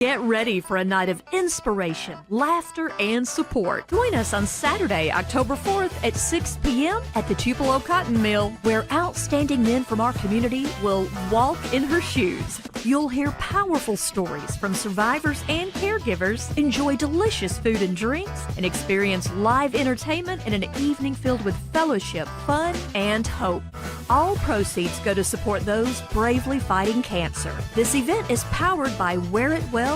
Get ready for a night of inspiration, laughter, and support. Join us on Saturday, October 4th at 6 p.m. at the Tupelo Cotton Mill, where outstanding men from our community will walk in her shoes. You'll hear powerful stories from survivors and caregivers, enjoy delicious food and drinks, and experience live entertainment in an evening filled with fellowship, fun, and hope. All proceeds go to support those bravely fighting cancer. This event is powered by Wear It Well.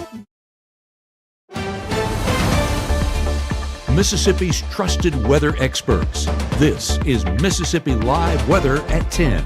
Mississippi's trusted weather experts. This is Mississippi Live Weather at 10.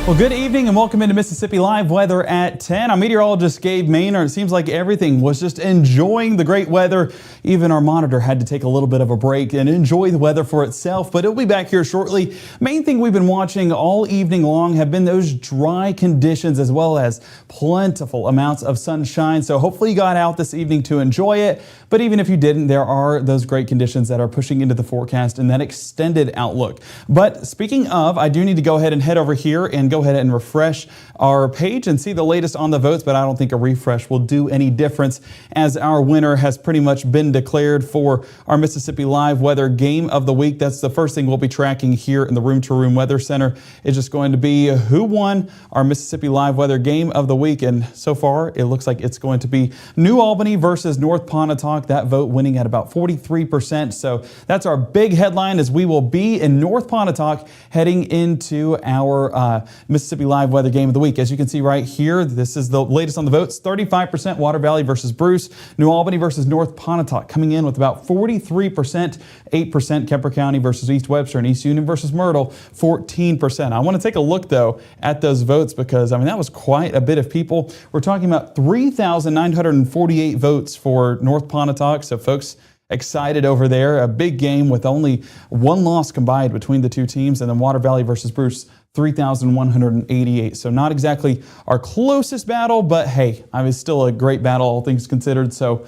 Well, good evening and welcome into Mississippi Live Weather at 10. Our meteorologist Gabe Maynard, it seems like everything was just enjoying the great weather. Even our monitor had to take a little bit of a break and enjoy the weather for itself, but it'll be back here shortly. Main thing we've been watching all evening long have been those dry conditions as well as plentiful amounts of sunshine. So hopefully you got out this evening to enjoy it. But even if you didn't, there are those great conditions that are pushing into the forecast and that extended outlook. But speaking of, I do need to go ahead and head over here and go ahead and refresh our page and see the latest on the votes, but I don't think a refresh will do any difference as our winner has pretty much been declared for our Mississippi Live Weather Game of the Week. That's the first thing we'll be tracking here in the Room to Room Weather Center. It's just going to be who won our Mississippi Live Weather Game of the Week, and so far it looks like it's going to be New Albany versus North Pontotoc. That vote winning at about 43%. So that's our big headline, as we will be in North Pontotoc heading into our Mississippi Live Weather Game of the Week. As you can see right here, this is the latest on the votes. 35% Water Valley versus Bruce. New Albany versus North Pontotoc coming in with about 43%. 8% Kemper County versus East Webster, and East Union versus Myrtle, 14%. I want to take a look, though, at those votes because, I mean, that was quite a bit of people. We're talking about 3,948 votes for North Pontotoc. So, folks, excited over there. A big game with only one loss combined between the two teams, and then Water Valley versus Bruce, 3,188. So not exactly our closest battle, but hey, I mean, it's still a great battle, all things considered. So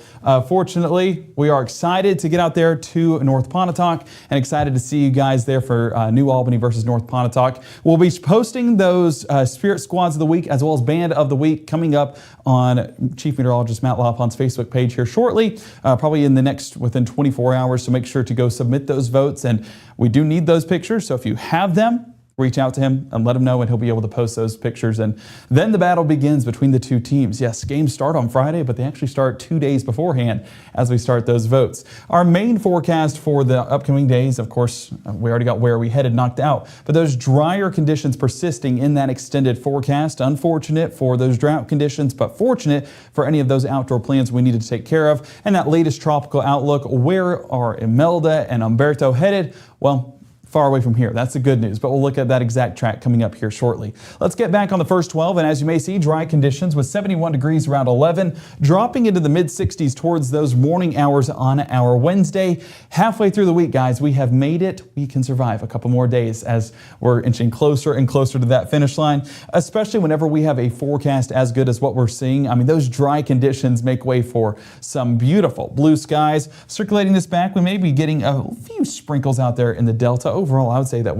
fortunately, we are excited to get out there to North Pontotoc and excited to see you guys there for New Albany versus North Pontotoc. We'll be posting those Spirit Squads of the Week as well as Band of the Week coming up on Chief Meteorologist Matt Lapon's Facebook page here shortly, probably in the next within 24 hours. So make sure to go submit those votes, and we do need those pictures. So if you have them, reach out to him and let him know, and he'll be able to post those pictures. And then the battle begins between the two teams. Yes, games start on Friday, but they actually start 2 days beforehand as we start those votes. Our main forecast for the upcoming days, of course, we already got where we headed knocked out, but those drier conditions persisting in that extended forecast. Unfortunate for those drought conditions, but fortunate for any of those outdoor plans we needed to take care of. And that latest tropical outlook, where are Imelda and Umberto headed? Well, far away from here. That's the good news, but we'll look at that exact track coming up here shortly. Let's get back on the first 12, and as you may see, dry conditions with 71 degrees around 11, dropping into the mid-60s towards those morning hours on our Wednesday. Halfway through the week, guys, we have made it. We can survive a couple more days as we're inching closer and closer to that finish line, especially whenever we have a forecast as good as what we're seeing. I mean, those dry conditions make way for some beautiful blue skies. Circulating this back, we may be getting a few sprinkles out there in the Delta. Overall, I would say that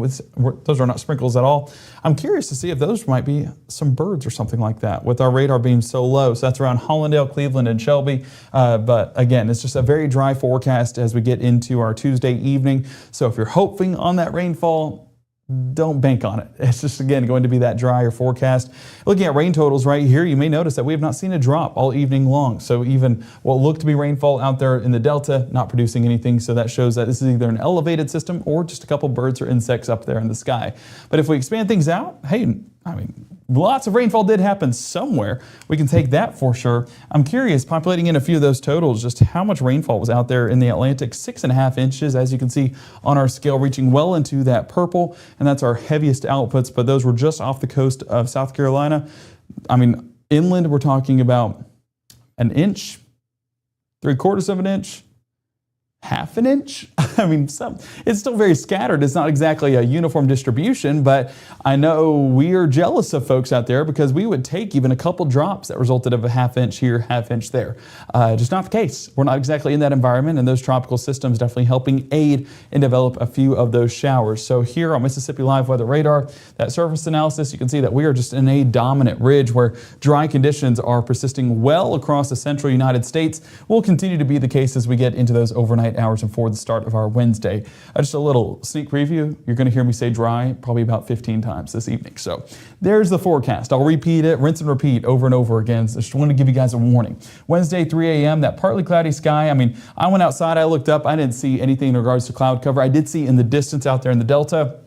those are not sprinkles at all. I'm curious to see if those might be some birds or something like that with our radar beam so low. So that's around Hollandale, Cleveland, and Shelby. But again, it's just a very dry forecast as we get into our Tuesday evening. So if you're hoping on that rainfall, don't bank on it. It's just, again, going to be that drier forecast. Looking at rain totals right here, you may notice that we have not seen a drop all evening long. So even what looked to be rainfall out there in the Delta, not producing anything. So that shows that this is either an elevated system or just a couple birds or insects up there in the sky. But if we expand things out, hey, I mean, lots of rainfall did happen somewhere. We can take that for sure. I'm curious, populating in a few of those totals, just how much rainfall was out there in the Atlantic. 6.5 inches, as you can see on our scale, reaching well into that purple. And that's our heaviest outputs, but those were just off the coast of South Carolina. I mean, inland, we're talking about an inch, 3/4 of an inch. half an inch. I mean, it's still very scattered. It's not exactly a uniform distribution, but I know we are jealous of folks out there because we would take even a couple drops that resulted of a half inch here, half inch there. Just not the case. We're not exactly in that environment, and those tropical systems definitely helping aid and develop a few of those showers. So here on Mississippi Live Weather Radar, that surface analysis, you can see that we are just in a dominant ridge where dry conditions are persisting well across the central United States. Will continue to be the case as we get into those overnight hours and for the start of our Wednesday. Just a little sneak preview. You're going to hear me say dry probably about 15 times this evening. So there's the forecast. I'll repeat it, rinse and repeat over and over again. So just want to give you guys a warning. Wednesday, 3 a.m., that partly cloudy sky. I mean, I went outside, I looked up, I didn't see anything in regards to cloud cover. I did see in the distance out there in the Delta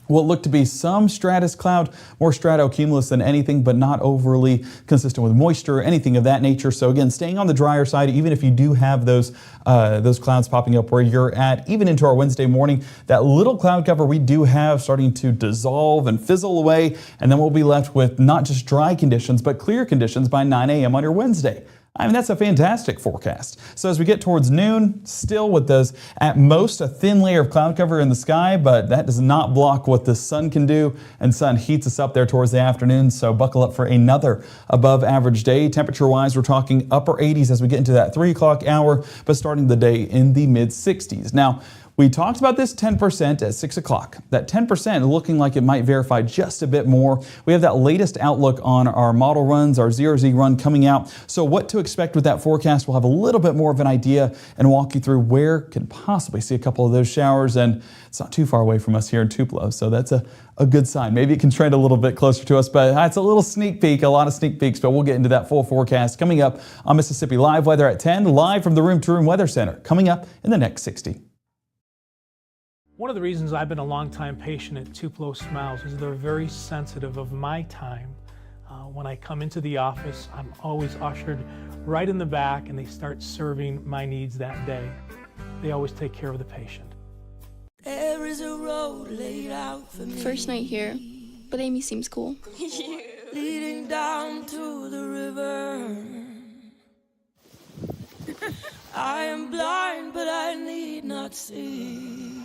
what looked to be some stratus cloud, more stratocumulus than anything, but not overly consistent with moisture or anything of that nature. So again, staying on the drier side, even if you do have those clouds popping up where you're at, even into our Wednesday morning, that little cloud cover we do have starting to dissolve and fizzle away, and then we'll be left with not just dry conditions, but clear conditions by 9 a.m. on your Wednesday. I mean, that's a fantastic forecast. So as we get towards noon, still with those, at most, a thin layer of cloud cover in the sky, but that does not block what the sun can do, and sun heats us up there towards the afternoon, so buckle up for another above average day. Temperature-wise, we're talking upper 80s as we get into that 3 o'clock hour, but starting the day in the mid 60s. Now, we talked about this 10% at 6 o'clock. That 10% looking like it might verify just a bit more. We have that latest outlook on our model runs, our 0Z run coming out. So what to expect with that forecast, we'll have a little bit more of an idea and walk you through where could possibly see a couple of those showers. And it's not too far away from us here in Tupelo, so that's a good sign. Maybe it can trend a little bit closer to us, but it's a little sneak peek, a lot of sneak peeks, but we'll get into that full forecast coming up on Mississippi Live Weather at 10, live from the Room to Room Weather Center, coming up in the next 60. One of the reasons I've been a long-time patient at Tupelo Smiles is they're very sensitive of my time. When I come into the office, I'm always ushered right in the back and they start serving my needs that day. They always take care of the patient. There is a road laid out for me. First night here, but Amy seems cool. Leading down to the river. I am blind, but I need not see.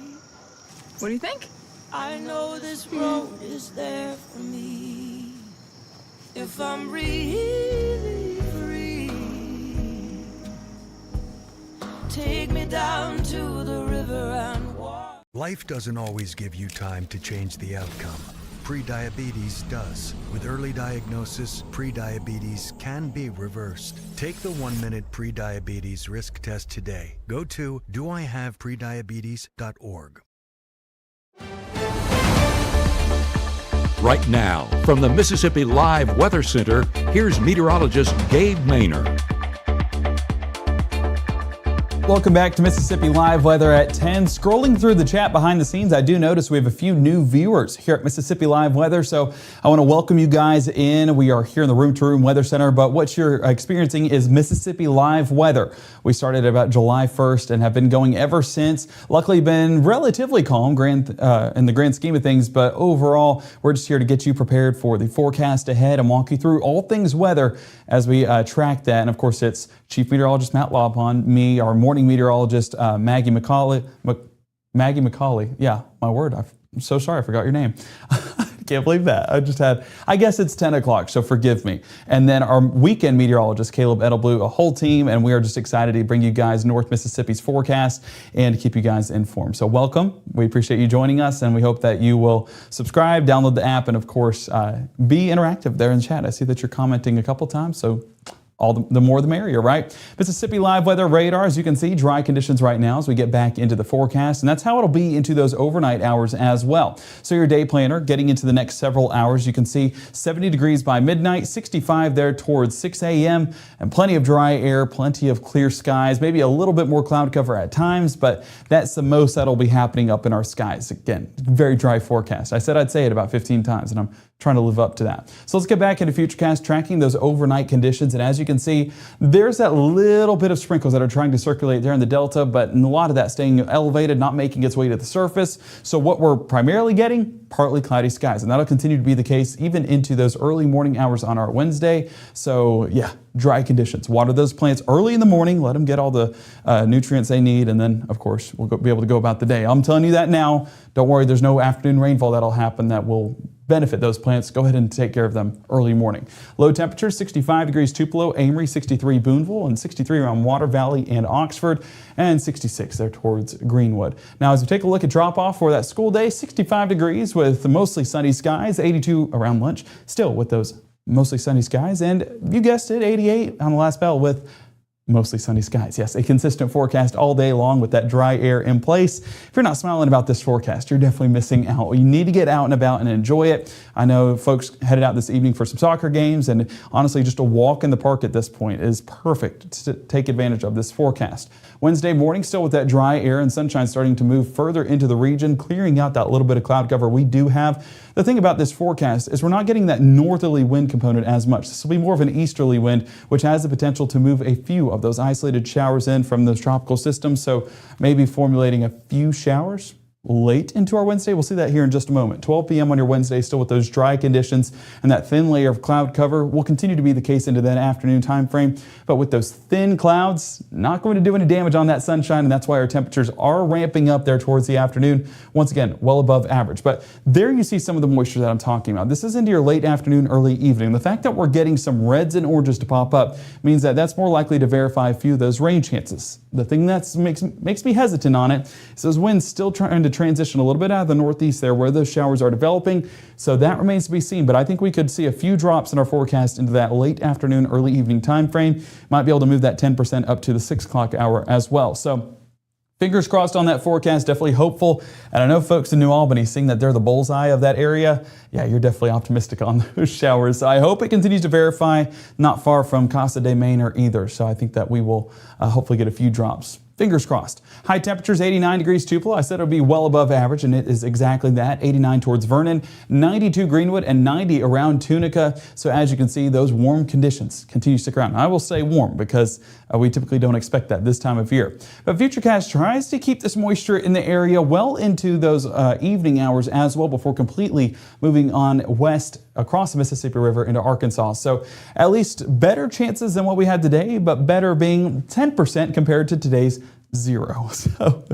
What do you think? I know this road is there for me. If I'm really free, take me down to the river and walk. Life doesn't always give you time to change the outcome. Prediabetes does. With early diagnosis, prediabetes can be reversed. Take the 1-minute prediabetes risk test today. Go to doihaveprediabetes.org. Right now, from the Mississippi Live Weather Center, here's meteorologist Gabe Maynor. Welcome back to Mississippi Live Weather at 10. Scrolling through the chat behind the scenes, I do notice we have a few new viewers here at Mississippi Live Weather, so I want to welcome you guys in. We are here in the Room to Room Weather Center, but what you're experiencing is Mississippi Live Weather. We started about July 1st and have been going ever since. Luckily been relatively calm in the grand scheme of things, but overall, we're just here to get you prepared for the forecast ahead and walk you through all things weather as we track that. And of course, it's Chief Meteorologist Matt Laupon, me, our morning meteorologist Maggie McCauley. Maggie McCauley, yeah, my word. I'm so sorry, I forgot your name. Can't believe that. I guess it's 10 o'clock, so forgive me. And then our weekend meteorologist, Caleb Edelblue, a whole team, and we are just excited to bring you guys North Mississippi's forecast and to keep you guys informed. So welcome. We appreciate you joining us, and we hope that you will subscribe, download the app, and of course, be interactive there in the chat. I see that you're commenting a couple times, so all the more the merrier, right? Mississippi Live Weather Radar, as you can see, dry conditions right now as we get back into the forecast, and that's how it'll be into those overnight hours as well. So your day planner, getting into the next several hours, you can see 70 degrees by midnight, 65 there towards 6 a.m., and plenty of dry air, plenty of clear skies, maybe a little bit more cloud cover at times, but that's the most that'll be happening up in our skies. Again, very dry forecast. I said I'd say it about 15 times, and I'm trying to live up to that. So let's get back into Futurecast tracking those overnight conditions, and as you you can see, there's that little bit of sprinkles that are trying to circulate there in the delta, but a lot of that staying elevated, not making its way to the surface. So what we're primarily getting, partly cloudy skies, and that'll continue to be the case even into those early morning hours on our Wednesday. So yeah, dry conditions. Water those plants early in the morning, let them get all the nutrients they need, and then of course we'll be able to go about the day. I'm telling you that now. Don't worry, there's no afternoon rainfall that'll happen that will benefit those plants. Go ahead and take care of them early morning. Low temperatures, 65 degrees Tupelo, Amory, 63 Boonville, and 63 around Water Valley and Oxford, and 66 there towards Greenwood. Now as we take a look at drop off for that school day, 65 degrees with mostly sunny skies, 82 around lunch, still with those mostly sunny skies, and you guessed it, 88 on the last bell with mostly sunny skies. Yes, a consistent forecast all day long with that dry air in place. If you're not smiling about this forecast, you're definitely missing out. You need to get out and about and enjoy it. I know folks headed out this evening for some soccer games, and honestly, just a walk in the park at this point is perfect to take advantage of this forecast. Wednesday morning, still with that dry air and sunshine starting to move further into the region, clearing out that little bit of cloud cover we do have. The thing about this forecast is we're not getting that northerly wind component as much. This will be more of an easterly wind, which has the potential to move a few of those isolated showers in from those tropical systems. So maybe formulating a few showers late into our Wednesday. We'll see that here in just a moment. 12 p.m. on your Wednesday, still with those dry conditions and that thin layer of cloud cover will continue to be the case into that afternoon time frame. But with those thin clouds, not going to do any damage on that sunshine, and that's why our temperatures are ramping up there towards the afternoon. Once again, well above average. But there you see some of the moisture that I'm talking about. This is into your late afternoon, early evening. The fact that we're getting some reds and oranges to pop up means that that's more likely to verify a few of those rain chances. The thing that makes me hesitant on it is those winds still trying to transition a little bit out of the northeast there where those showers are developing. So that remains to be seen, but I think we could see a few drops in our forecast into that late afternoon, early evening time frame. Might be able to move that 10% up to the 6 o'clock hour as well. So fingers crossed on that forecast, definitely hopeful. And I know folks in New Albany, seeing that they're the bullseye of that area, yeah, you're definitely optimistic on those showers. So I hope it continues to verify, not far from Casa de Maynor either. So I think that we will hopefully get a few drops. Fingers crossed. High temperatures, 89 degrees Tupelo. I said it would be well above average, and it is exactly that. 89 towards Vernon, 92 Greenwood, and 90 around Tunica. So as you can see, those warm conditions continue to stick around. I will say warm because we typically don't expect that this time of year. But Futurecast tries to keep this moisture in the area well into those evening hours as well before completely moving on west across the Mississippi River into Arkansas. So at least better chances than what we had today, but better being 10% compared to today's 0. So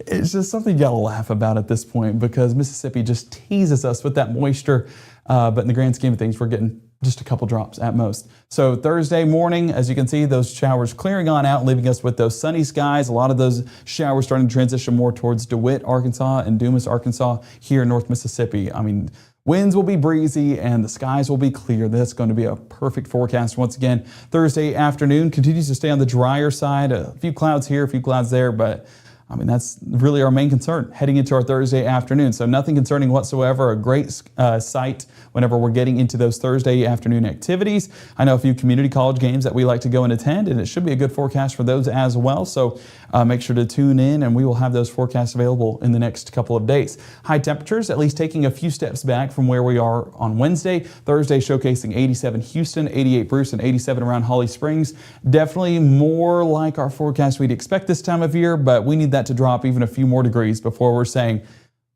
it's just something you gotta laugh about at this point because Mississippi just teases us with that moisture. But in the grand scheme of things, we're getting just a couple drops at most. So Thursday morning, as you can see, those showers clearing on out, leaving us with those sunny skies. A lot of those showers starting to transition more towards DeWitt, Arkansas, and Dumas, Arkansas, here in North Mississippi. I mean, winds will be breezy and the skies will be clear. That's going to be a perfect forecast once again. Thursday afternoon continues to stay on the drier side. A few clouds here, a few clouds there, but I mean, that's really our main concern heading into our Thursday afternoon. So nothing concerning whatsoever. A great sight whenever we're getting into those Thursday afternoon activities. I know a few community college games that we like to go and attend, and it should be a good forecast for those as well. So make sure to tune in, and we will have those forecasts available in the next couple of days. High temperatures, at least taking a few steps back from where we are on Wednesday. Thursday showcasing 87 Houston, 88 Bruce, and 87 around Holly Springs. Definitely more like our forecast we'd expect this time of year, but we need that to drop even a few more degrees before we're saying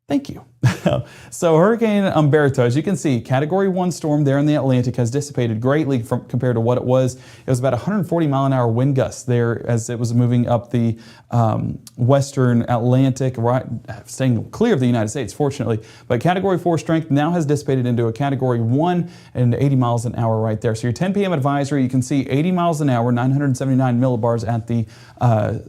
thank you. So Hurricane Umberto, as you can see, Category 1 storm there in the Atlantic has dissipated greatly compared to what it was. It was about 140 mile an hour wind gusts there as it was moving up the western Atlantic, right, staying clear of the United States, fortunately. But Category 4 strength now has dissipated into a Category 1 and 80 miles an hour right there. So your 10 p.m. advisory, you can see 80 miles an hour, 979 millibars at the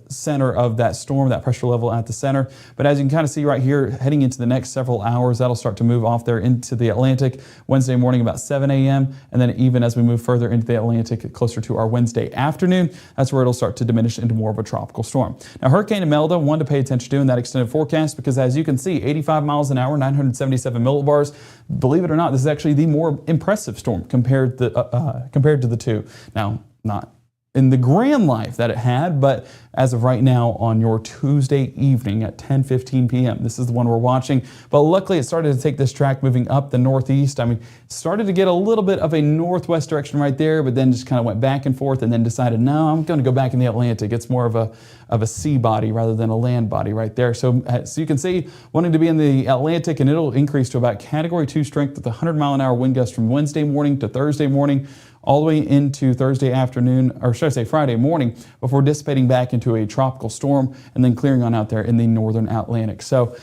center of that storm, that pressure level at the center. But as you can kind of see right here, heading into the next several hours, that'll start to move off there into the Atlantic Wednesday morning about 7 a.m. And then even as we move further into the Atlantic closer to our Wednesday afternoon, that's where it'll start to diminish into more of a tropical storm. Now Hurricane Imelda, one to pay attention to in that extended forecast because as you can see, 85 miles an hour, 977 millibars. Believe it or not, this is actually the more impressive storm compared to the two. Now, not in the grand life that it had, but as of right now on your Tuesday evening at 10:15 p.m. This is the one we're watching. But luckily it started to take this track moving up the northeast. I mean, started to get a little bit of a northwest direction right there, but then just kind of went back and forth and then decided, no, I'm going to go back in the Atlantic. It's more of a sea body rather than a land body right there. So you can see, wanting to be in the Atlantic, and it'll increase to about Category 2 strength with 100-mile-an-hour wind gusts from Wednesday morning to Thursday morning, all the way into Thursday afternoon, or should I say Friday morning, before dissipating back into a tropical storm and then clearing on out there in the northern Atlantic. So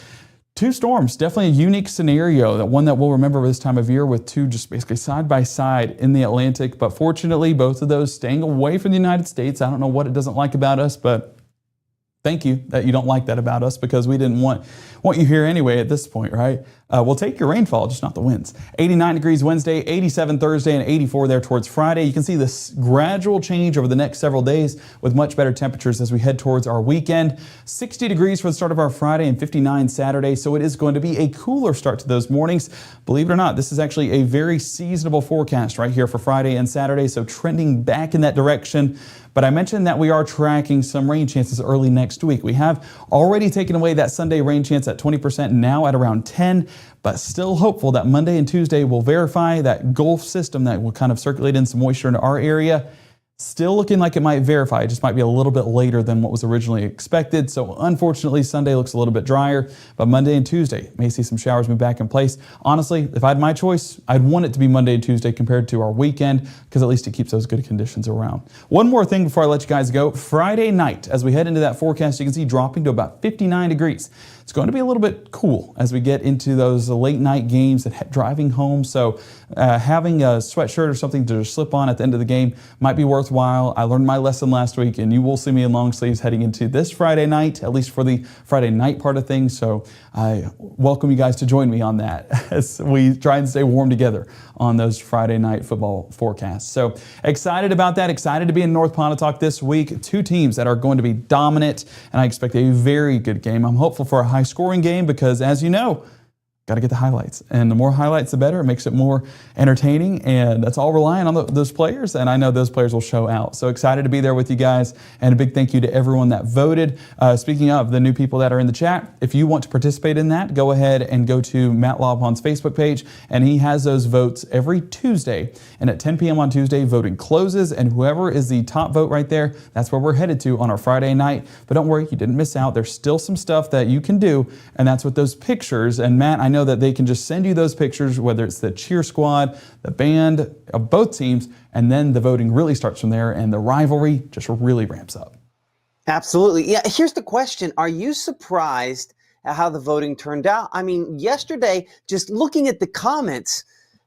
2 storms, definitely a unique scenario, that one that we'll remember this time of year, with 2 just basically side by side in the Atlantic. But fortunately, both of those staying away from the United States. I don't know what it doesn't like about us, but thank you that you don't like that about us, because we didn't want you here anyway at this point, right? We'll take your rainfall, just not the winds. 89 degrees Wednesday, 87 Thursday, and 84 there towards Friday. You can see this gradual change over the next several days with much better temperatures as we head towards our weekend. 60 degrees for the start of our Friday and 59 Saturday, so it is going to be a cooler start to those mornings. Believe it or not, this is actually a very seasonable forecast right here for Friday and Saturday, so trending back in that direction. But I mentioned that we are tracking some rain chances early next week. We have already taken away that Sunday rain chance at 20%, now at around 10%, but still hopeful that Monday and Tuesday will verify that Gulf system that will kind of circulate in some moisture into our area. Still looking like it might verify. It just might be a little bit later than what was originally expected. So unfortunately, Sunday looks a little bit drier, but Monday and Tuesday may see some showers move back in place. Honestly, if I had my choice, I'd want it to be Monday and Tuesday compared to our weekend, because at least it keeps those good conditions around. One more thing before I let you guys go. Friday night, as we head into that forecast, you can see dropping to about 59 degrees. It's going to be a little bit cool as we get into those late night games and driving home. So having a sweatshirt or something to slip on at the end of the game might be worthwhile. I learned my lesson last week, and you will see me in long sleeves heading into this Friday night, at least for the Friday night part of things. So I welcome you guys to join me on that as we try and stay warm together on those Friday night football forecasts. So excited about that, excited to be in North Pontotoc this week. 2 teams that are going to be dominant, and I expect a very good game. I'm hopeful for a high-scoring game because, as you know, got to get the highlights. And the more highlights, the better. It makes it more entertaining, and that's all relying on those players, and I know those players will show out. So excited to be there with you guys, and a big thank you to everyone that voted. Speaking of the new people that are in the chat, if you want to participate in that, go ahead and go to Matt Lobpon's Facebook page, and he has those votes every Tuesday. And at 10 p.m. on Tuesday, voting closes, and whoever is the top vote right there, that's where we're headed to on our Friday night. But don't worry, you didn't miss out. There's still some stuff that you can do, and that's with those pictures. And Matt, I know that they can just send you those pictures, whether it's the cheer squad, the band of both teams, and then the voting really starts from there, and the rivalry just really ramps up. Absolutely. Yeah, here's the question. Are you surprised at how the voting turned out? I mean, yesterday, just looking at the comments,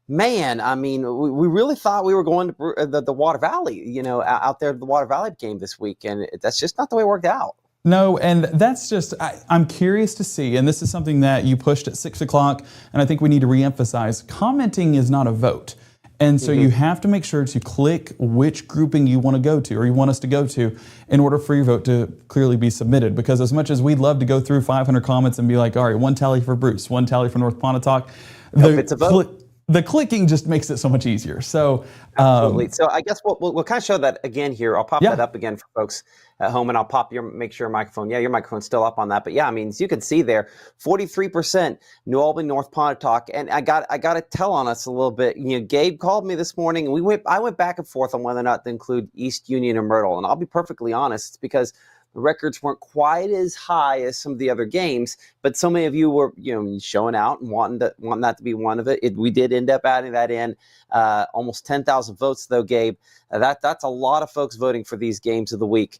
man, I mean, we really thought we were going to the Water Valley, you know, out there, the Water Valley game this week, and that's just not the way it worked out. No, and that's just, I'm curious to see, and this is something that you pushed at 6 o'clock, and I think we need to reemphasize, commenting is not a vote. And so you have to make sure to click which grouping you want to go to, or you want us to go to, in order for your vote to clearly be submitted. Because as much as we'd love to go through 500 comments and be like, all right, 1 tally for Bruce, 1 tally for North Pontotoc, it's a vote. The clicking just makes it so much easier. So, absolutely. So I guess we'll kind of show that again here. I'll pop that up again for folks at home, and I'll make sure your microphone. Yeah, your microphone's still up on that. But yeah, I mean, as you can see there, 43% New Albany, North Pontotoc, and I got to tell on us a little bit. You know, Gabe called me this morning, and I went back and forth on whether or not to include East Union or Myrtle. And I'll be perfectly honest, it's because the records weren't quite as high as some of the other games, but so many of you were, you know, showing out and wanting that to be one of it. We did end up adding that in. Almost 10,000 votes, though, Gabe. That's a lot of folks voting for these games of the week.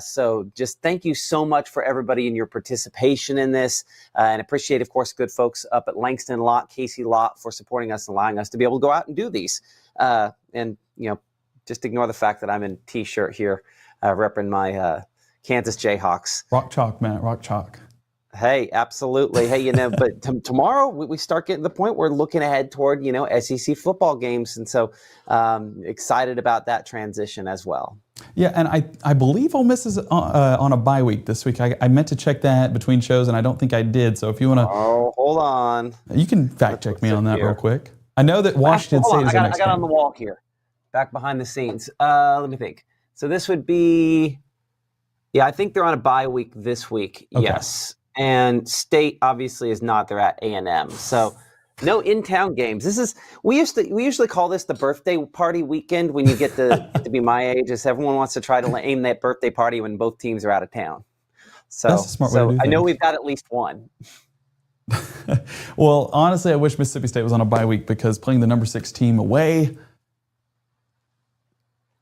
So just thank you so much for everybody and your participation in this, and appreciate, of course, good folks up at Langston Lott, Casey Lott, for supporting us and allowing us to be able to go out and do these. And you know, just ignore the fact that I'm in T-shirt here, repping my Kansas Jayhawks. Rock chalk, man, rock chalk. Hey, absolutely. Hey, you know, but tomorrow we start getting to the point we're looking ahead toward, you know, SEC football games. And so excited about that transition as well. Yeah, and I believe Ole Miss is on a bye week this week. I meant to check that between shows, and I don't think I did. So if you want to... Oh, hold on. You can fact check me on that real quick. I know that Washington State is the next I got on the wall here, back behind the scenes. Let me think. So this would be, yeah, I think they're on a bye week this week. Okay. Yes. And State obviously is not. They're at A&M. So no in-town games. We usually call this the birthday party weekend when you get to be my age, as everyone wants to try to aim that birthday party when both teams are out of town. So, That's a smart way to do I know things. we've got at least one. Well, honestly, I wish Mississippi State was on a bye week because playing the number 6 team away,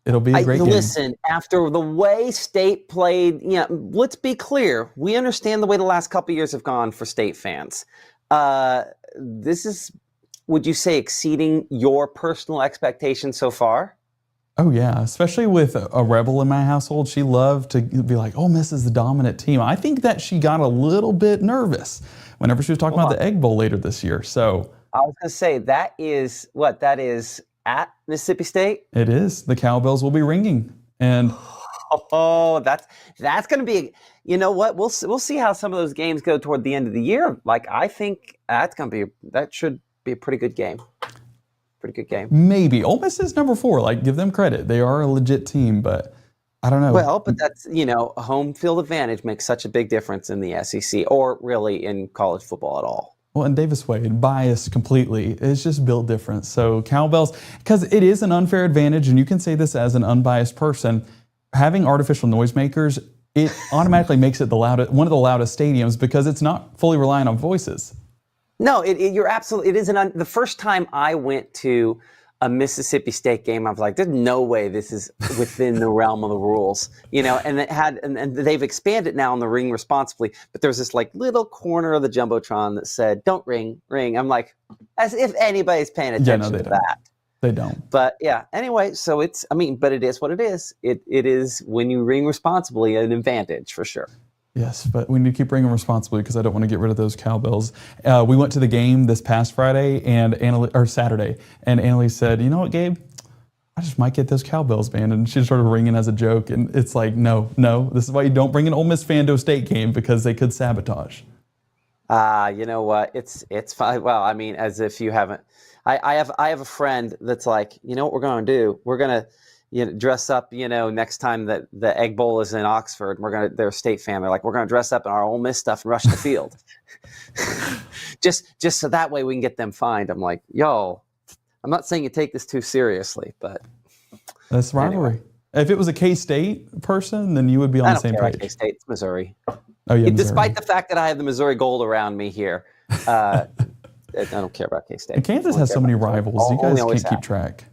it'll be a great game. Listen, after the way State played, let's be clear. We understand the way the last couple of years have gone for State fans. This is, would you say, exceeding your personal expectations so far? Oh, yeah, especially with a rebel in my household. She loved to be like, Ole Miss is the dominant team. I think that she got a little bit nervous whenever she was talking about the Egg Bowl later this year. So I was going to say, that is at Mississippi State? It is. The cowbells will be ringing. And oh, that's going to be, you know what? We'll see how some of those games go toward the end of the year. Like, I think that should be a pretty good game. Pretty good game. Maybe. Ole Miss is number 4. Like, give them credit. They are a legit team, but I don't know. Well, but that's, a home field advantage makes such a big difference in the SEC or really in college football at all. Well, and Davis Wade, biased completely. It's just built different. So cowbells, because it is an unfair advantage, and you can say this as an unbiased person, having artificial noisemakers, it automatically makes it one of the loudest stadiums because it's not fully reliant on voices. No, you're absolutely. It is the first time I went to a Mississippi State game, I was like, "There's no way this is within the realm of the rules," And it had, and they've expanded now on the ring responsibly. But there was this like little corner of the jumbotron that said, "Don't ring." I'm like, as if anybody's paying attention to that. They don't. But yeah, anyway, so but it is what it is. It is, when you ring responsibly, an advantage for sure. Yes, but we need to keep ringing responsibly because I don't want to get rid of those cowbells. We went to the game this past Saturday, and Annalise said, "You know what, Gabe? I just might get those cowbells, man." And she started ringing as a joke, and it's like, no, this is why you don't bring an Ole Miss fan to a State game because they could sabotage. You know what? It's fine. Well, I mean, as if you haven't. I have a friend that's like, you know what we're going to do? We're going to dress up, next time that the Egg Bowl is in Oxford. They're a State fan. They're like, we're going to dress up in our Ole Miss stuff and rush the field. just so that way we can get them fined. I'm like, yo, I'm not saying you take this too seriously, but that's rivalry. Anyway. If it was a K-State person, then you would be on the same page. I don't care about K-State. It's Missouri. Oh, yeah, Missouri. Despite the fact that I have the Missouri Gold around me here, I don't care about K-State. And Kansas has so many rivals. You guys can't keep track.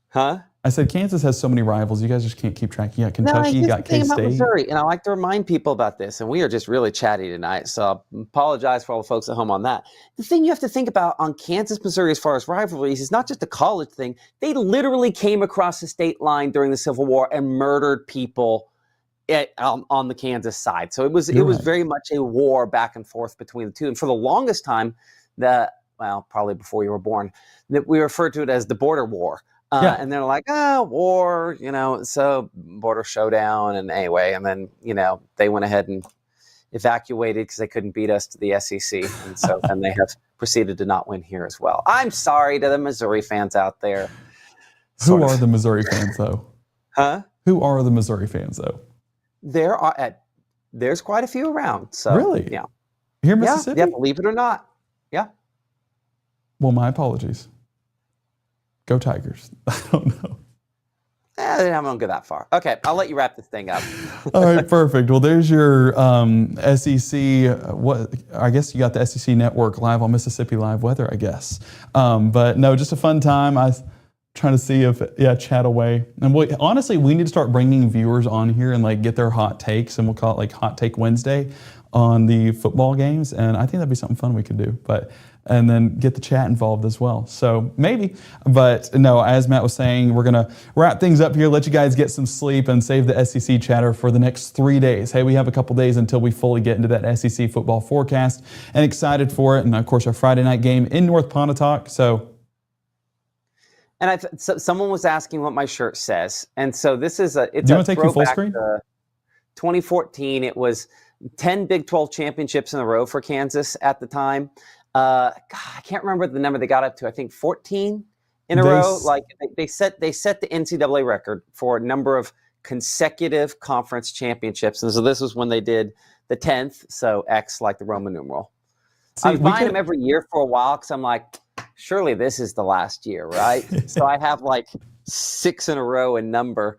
Huh? I said Kansas has so many rivals. You guys just can't keep track. You got Kentucky, you got K-State. About Missouri, and I like to remind people about this, and we are just really chatty tonight, so I apologize for all the folks at home on that. The thing you have to think about on Kansas, Missouri, as far as rivalries, is not just a college thing. They literally came across the state line during the Civil War and murdered people on the Kansas side. So it was very much a war back and forth between the two. And for the longest time, probably before you were born, that we referred to it as the border war. And they're like, war, so border showdown. And anyway, and then, they went ahead and evacuated because they couldn't beat us to the SEC. And so then they have proceeded to not win here as well. I'm sorry to the Missouri fans out there. Who are the Missouri fans, though? Huh? Who are the Missouri fans, though? There's quite a few around. So really? Yeah. Here in Mississippi? Yeah, believe it or not. Yeah. Well, my apologies. Go Tigers. I don't know. I won't go that far. Okay, I'll let you wrap this thing up. All right, perfect. Well, there's your SEC. I guess you got the SEC Network live on Mississippi Live Weather, I guess. But no, just a fun time. I was trying to see if, chat away. And honestly, we need to start bringing viewers on here and get their hot takes, and we'll call it Hot Take Wednesday on the football games. And I think that'd be something fun we could do. And then get the chat involved as well. So maybe, but no, as Matt was saying, we're going to wrap things up here, let you guys get some sleep and save the SEC chatter for the next 3 days. Hey, we have a couple days until we fully get into that SEC football forecast, and excited for it. And of course, our Friday night game in North Pontotoc. And someone was asking what my shirt says. And so this is Do you want to take you full screen? 2014, it was 10 Big 12 championships in a row for Kansas at the time. I can't remember the number they got up to. I think 14. in a row. Like they set the NCAA record for a number of consecutive conference championships, and so this was when they did the 10th. So X like the Roman numeral. I was buying them every year for a while because I'm like, surely this is the last year, right? So I have like 6 in a row in number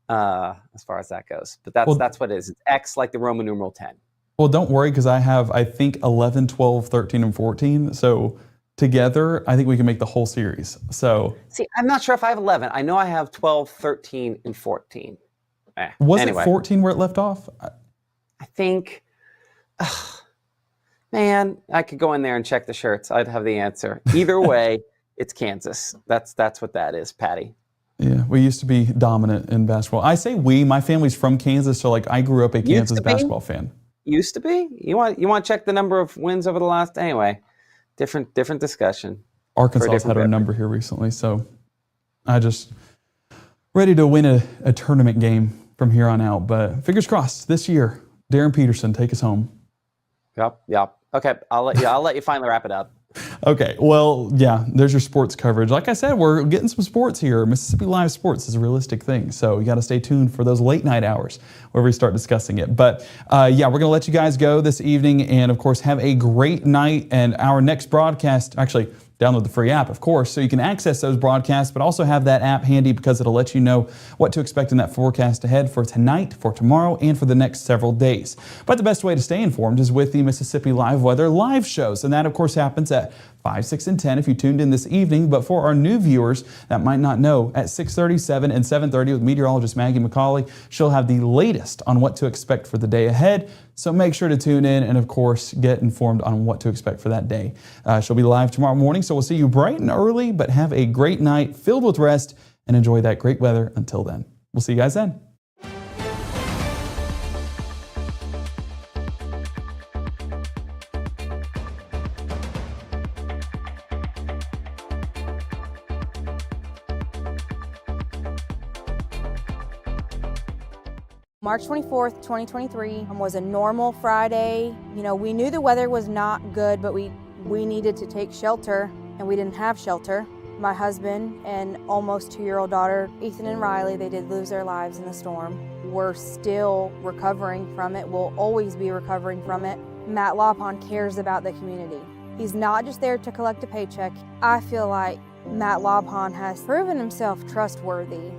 as far as that goes. But that's what it is. It's X like the Roman numeral 10. Well, don't worry, because I have, I think, 11, 12, 13, and 14. So together, I think we can make the whole series. So see, I'm not sure if I have 11. I know I have 12, 13, and 14. Was anyway. it 14 where it left off? I think, man, I could go in there and check the shirts. I'd have the answer. Either way, it's Kansas. That's what that is, Patty. Yeah, we used to be dominant in basketball. I say we. My family's from Kansas, so like I grew up a Kansas basketball fan. Used to be? You want to check the number of wins over the last? Anyway, different discussion. Arkansas had a number here recently, so I just ready to win a tournament game from here on out. But fingers crossed this year. Darren Peterson, take us home. Yep. Okay, I'll let you finally wrap it up. Okay, well, yeah, there's your sports coverage. Like I said, we're getting some sports here. Mississippi Live Sports is a realistic thing, so you got to stay tuned for those late night hours where we start discussing it. But yeah, we're going to let you guys go this evening, and of course, have a great night. And our next broadcast, actually, download the free app, of course, so you can access those broadcasts, but also have that app handy because it'll let you know what to expect in that forecast ahead for tonight, for tomorrow, and for the next several days. But the best way to stay informed is with the Mississippi Live Weather live shows, and that, of course, happens at 5, 6, and 10 if you tuned in this evening. But for our new viewers that might not know, at 6:30, 7, and 7:30 with meteorologist Maggie McCauley, she'll have the latest on what to expect for the day ahead. So make sure to tune in and, of course, get informed on what to expect for that day. She'll be live tomorrow morning, so we'll see you bright and early, but have a great night filled with rest and enjoy that great weather until then. We'll see you guys then. March 24th, 2023 was a normal Friday. You know, we knew the weather was not good, but we needed to take shelter, and we didn't have shelter. My husband and almost 2-year-old daughter, Ethan and Riley, they did lose their lives in the storm. We're still recovering from it. We'll always be recovering from it. Matt Laupon cares about the community. He's not just there to collect a paycheck. I feel like Matt Laupon has proven himself trustworthy